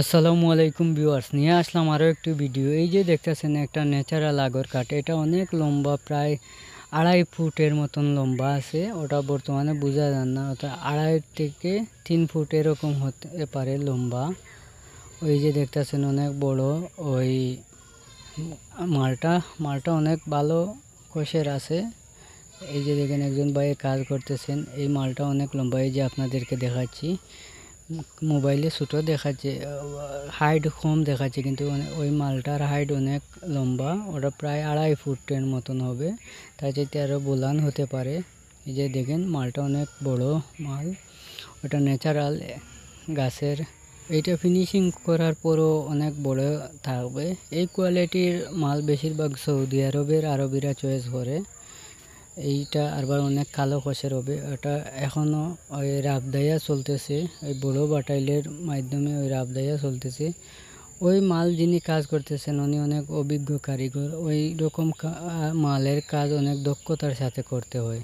আসসালামু আলাইকুম ভিউয়ার্স, নিয়ে আসলাম আরও একটি ভিডিও। এই যে দেখতেছেন একটা ন্যাচারাল আগর কাঠ, এটা অনেক লম্বা, প্রায় 2.5 ফুটের মতন লম্বা আছে। ওটা বর্তমানে বোঝা যান না, ওটা 2.5 থেকে 3 ফুট এরকম হতে পারে লম্বা। ওই যে দেখতেছেন অনেক বড়। ওই মালটা মালটা অনেক ভালো কোষের আছে। এই যে দেখেন একজন ভাই কাজ করতেছেন। এই মালটা অনেক লম্বা, এই যে আপনাদেরকে দেখাচ্ছি। মোবাইলে ছোটো দেখাচ্ছে, হাইট কম দেখাচ্ছে, কিন্তু ওই মালটার হাইট অনেক লম্বা। ওটা প্রায় 2.5 ফুটের মতন হবে, তার চাইতে আরও বোলান হতে পারে। এই যে দেখেন মালটা অনেক বড় মাল, ওটা ন্যাচারাল গাছের। এইটা ফিনিশিং করার পরও অনেক বড় থাকবে। এই কোয়ালিটির মাল বেশিরভাগ সৌদি আরবিরা চয়েস করে। এইটা আবার অনেক কালো খসের হবে। ওটা এখনও ওই রাবদাইয়া চলতেছে, ওই বড় বাটাইলের মাধ্যমে ওই রাবদাইয়া চলতেছে। ওই মাল যিনি কাজ করতেছেন উনি অনেক অভিজ্ঞ কারিগর। ওই রকম মালের কাজ অনেক দক্ষতার সাথে করতে হয়।